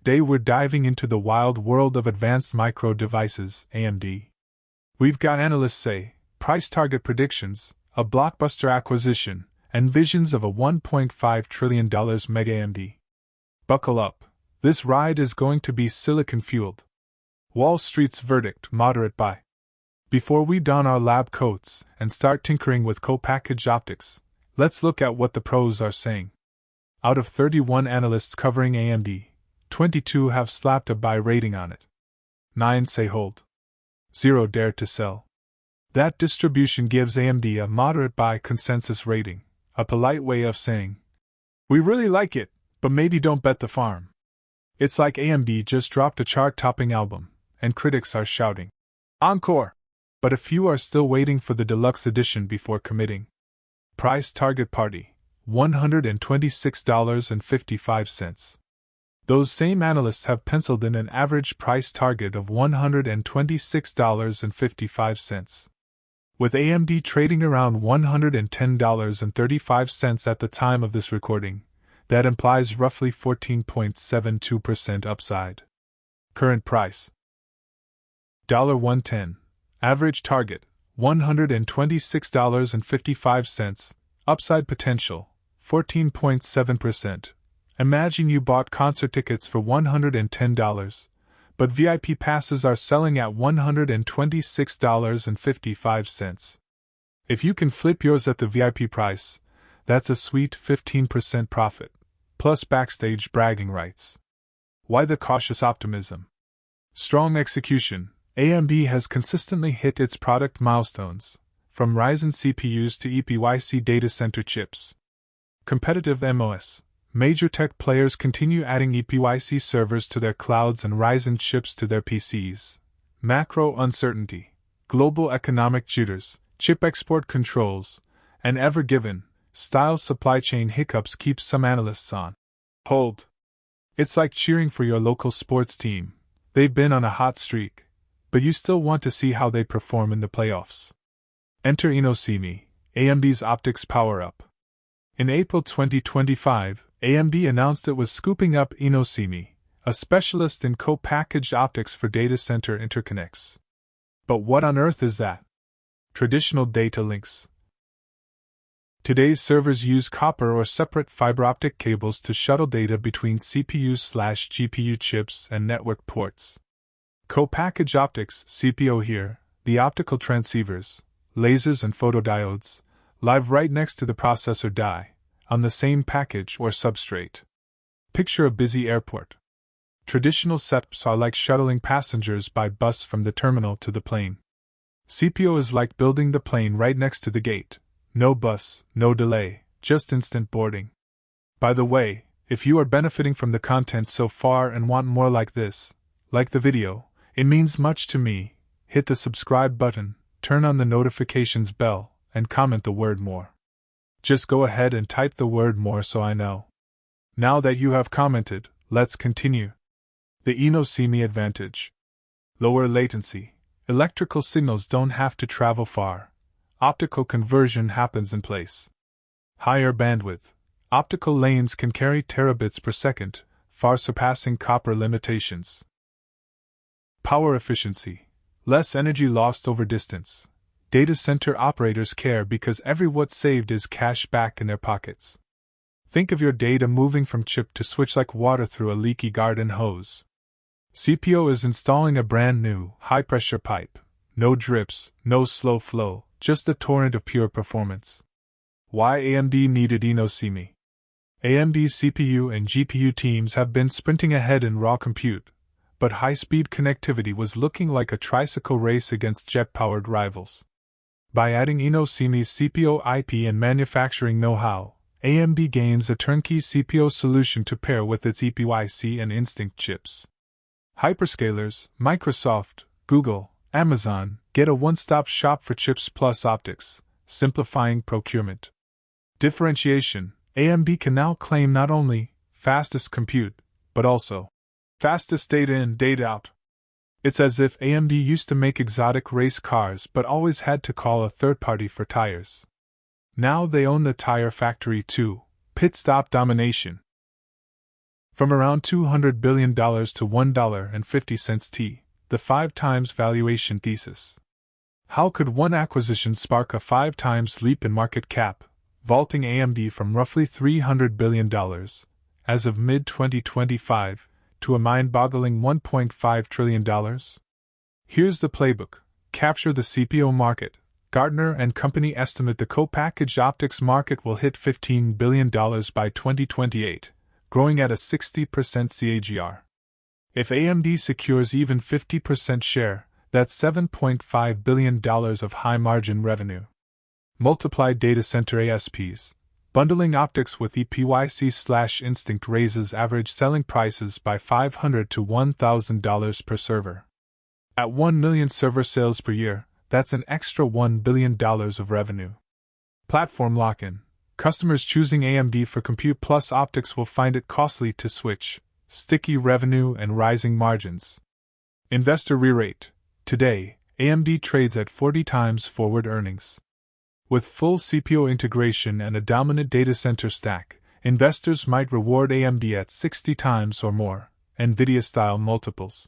Today we're diving into the wild world of advanced micro devices, AMD. We've got analysts say, price target predictions, a blockbuster acquisition, and visions of a $1.5 trillion mega AMD. Buckle up, this ride is going to be silicon-fueled. Wall Street's verdict, moderate buy. Before we don our lab coats and start tinkering with co-packaged optics, let's look at what the pros are saying. Out of 31 analysts covering AMD, 22 have slapped a buy rating on it. 9 say hold. 0 dare to sell. That distribution gives AMD a moderate buy consensus rating, a polite way of saying, we really like it, but maybe don't bet the farm. It's like AMD just dropped a chart-topping album, and critics are shouting, encore! But a few are still waiting for the deluxe edition before committing. Price target party, $126.55. Those same analysts have penciled in an average price target of $126.55. With AMD trading around $110.35 at the time of this recording, that implies roughly 14.72% upside. Current price $110. Average target $126.55. Upside potential 14.7%. Imagine you bought concert tickets for $110, but VIP passes are selling at $126.55. If you can flip yours at the VIP price, that's a sweet 15% profit, plus backstage bragging rights. Why the cautious optimism? Strong execution. AMD has consistently hit its product milestones, from Ryzen CPUs to EPYC data center chips. Competitive MOS. Major tech players continue adding EPYC servers to their clouds and Ryzen chips to their PCs. Macro uncertainty, global economic jitters, chip export controls, and ever-given, style supply chain hiccups keep some analysts on hold. It's like cheering for your local sports team. They've been on a hot streak, but you still want to see how they perform in the playoffs. Enter Utimate, AMD's optics power-up. In April 2025, AMD announced it was scooping up Utimate, a specialist in co-packaged optics for data center interconnects. But what on earth is that? Traditional data links. Today's servers use copper or separate fiber optic cables to shuttle data between CPU/GPU chips and network ports. Co-packaged optics, CPO here, the optical transceivers, lasers and photodiodes, live right next to the processor die, on the same package or substrate. Picture a busy airport. Traditional setups are like shuttling passengers by bus from the terminal to the plane. CPO is like building the plane right next to the gate. No bus, no delay, just instant boarding. By the way, if you are benefiting from the content so far and want more like this, like the video, it means much to me. Hit the subscribe button, turn on the notifications bell, and comment the word more. Just go ahead and type the word more so I know. Now that you have commented, let's continue. The Utimate advantage. Lower latency. Electrical signals don't have to travel far. Optical conversion happens in place. Higher bandwidth. Optical lanes can carry terabits per second, far surpassing copper limitations. Power efficiency. Less energy lost over distance. Data center operators care because every watt saved is cash back in their pockets. Think of your data moving from chip to switch like water through a leaky garden hose. CPO is installing a brand new, high-pressure pipe. No drips, no slow flow, just a torrent of pure performance. Why AMD needed Utimate? AMD's CPU and GPU teams have been sprinting ahead in raw compute, but high-speed connectivity was looking like a tricycle race against jet-powered rivals. By adding Utimate's CPO IP and manufacturing know-how, AMD gains a turnkey CPO solution to pair with its EPYC and Instinct chips. Hyperscalers, Microsoft, Google, Amazon, get a one-stop shop for chips plus optics, simplifying procurement. Differentiation. AMD can now claim not only fastest compute, but also fastest data in, data out. It's as if AMD used to make exotic race cars but always had to call a third party for tires. Now they own the tire factory too. Pit stop domination. From around $200 billion to $1.50 T, the 5 times valuation thesis. How could one acquisition spark a 5 times leap in market cap, vaulting AMD from roughly $300 billion, as of mid-2025, to a mind-boggling $1.5 trillion? Here's the playbook. Capture the CPO market. Gartner and Company estimate the co-packaged optics market will hit $15 billion by 2028, growing at a 60% CAGR. If AMD secures even 50% share, that's $7.5 billion of high-margin revenue. Multiply data center ASPs. Bundling optics with EPYC/Instinct raises average selling prices by $500 to $1,000 per server. At 1 million server sales per year, that's an extra $1 billion of revenue. Platform lock-in. Customers choosing AMD for Compute Plus optics will find it costly to switch. Sticky revenue and rising margins. Investor re-rate. Today, AMD trades at 40 times forward earnings. With full CPO integration and a dominant data center stack, investors might reward AMD at 60 times or more, NVIDIA-style multiples.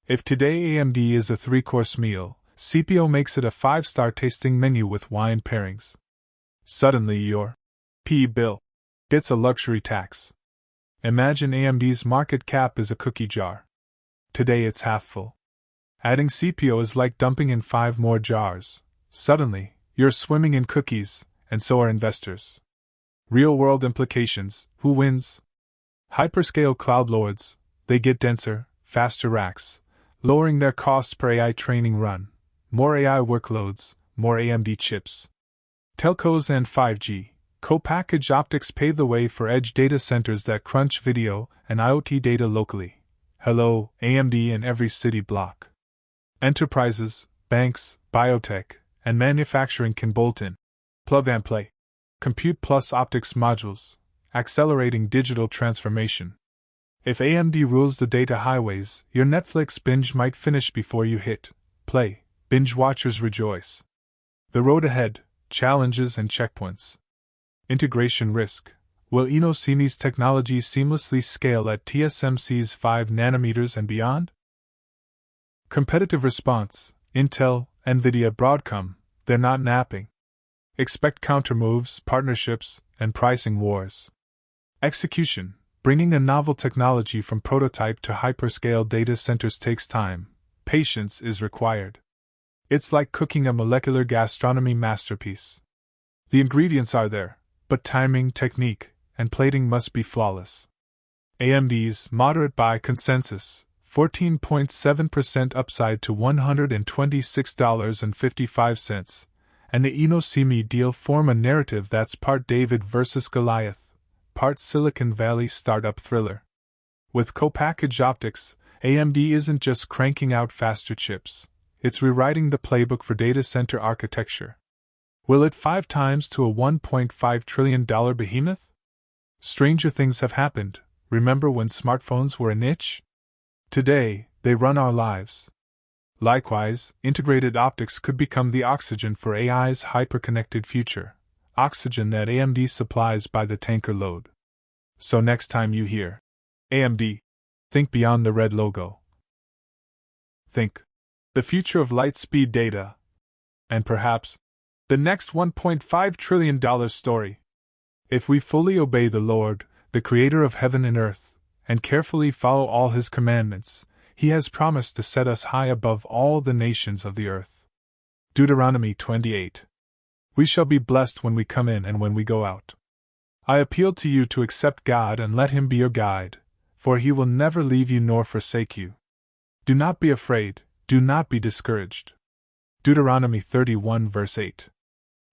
If today AMD is a 3-course meal, CPO makes it a 5-star tasting menu with wine pairings. Suddenly your P bill gets a luxury tax. Imagine AMD's market cap is a cookie jar. Today it's half full. Adding CPO is like dumping in 5 more jars. Suddenly, you're swimming in cookies, and so are investors. Real-world implications. Who wins? Hyperscale cloud lords. They get denser, faster racks, lowering their costs per AI training run. More AI workloads, more AMD chips. Telcos and 5G. Co-packaged optics pave the way for edge data centers that crunch video and IoT data locally. Hello, AMD in every city block. Enterprises, banks, biotech, and manufacturing can bolt in. Plug and play. Compute Plus optics modules, accelerating digital transformation. If AMD rules the data highways, your Netflix binge might finish before you hit play. Binge watchers rejoice. The road ahead, challenges and checkpoints. Integration risk. Will Innosimi's technology seamlessly scale at TSMC's 5 nanometers and beyond? Competitive response. Intel, NVIDIA, Broadcom, they're not napping. Expect countermoves, partnerships, and pricing wars. Execution. Bringing a novel technology from prototype to hyperscale data centers takes time. Patience is required. It's like cooking a molecular gastronomy masterpiece. The ingredients are there, but timing, technique, and plating must be flawless. AMD's moderate buy consensus, 14.7% upside to $126.55, and the Innosimi deal form a narrative that's part David versus Goliath, part Silicon Valley startup thriller. With co-packaged optics, AMD isn't just cranking out faster chips, it's rewriting the playbook for data center architecture. Will it 5 times to a $1.5 trillion behemoth? Stranger things have happened. Remember when smartphones were a niche? Today, they run our lives. Likewise, integrated optics could become the oxygen for AI's hyper-connected future, oxygen that AMD supplies by the tanker load. So next time you hear AMD, think beyond the red logo. Think the future of light-speed data, and perhaps the next $1.5 trillion story. If we fully obey the Lord, the Creator of heaven and earth, and carefully follow all His commandments, He has promised to set us high above all the nations of the earth. Deuteronomy 28. We shall be blessed when we come in and when we go out. I appeal to you to accept God and let Him be your guide, for He will never leave you nor forsake you. Do not be afraid, do not be discouraged. Deuteronomy 31 verse 8.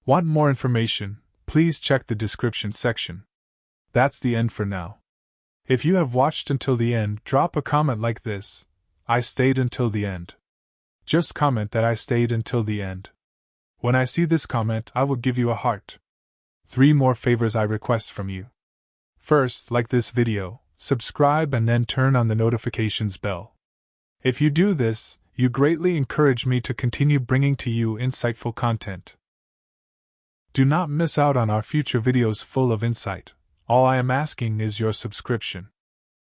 Want more information? Please check the description section. That's the end for now. If you have watched until the end, drop a comment like this: I stayed until the end. Just comment that I stayed until the end. When I see this comment, I will give you a heart. 3 more favors I request from you. First, like this video, subscribe and then turn on the notifications bell. If you do this, you greatly encourage me to continue bringing to you insightful content. Do not miss out on our future videos full of insight, All I am asking is your subscription.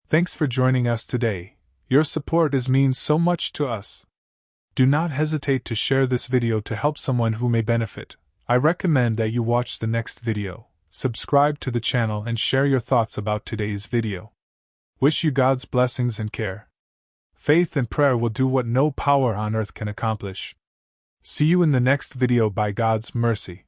Thanks for joining us today. Your support means so much to us. Do not hesitate to share this video to help someone who may benefit. I recommend that you watch the next video, subscribe to the channel and share your thoughts about today's video. Wish you God's blessings and care. Faith and prayer will do what no power on earth can accomplish. See you in the next video by God's mercy.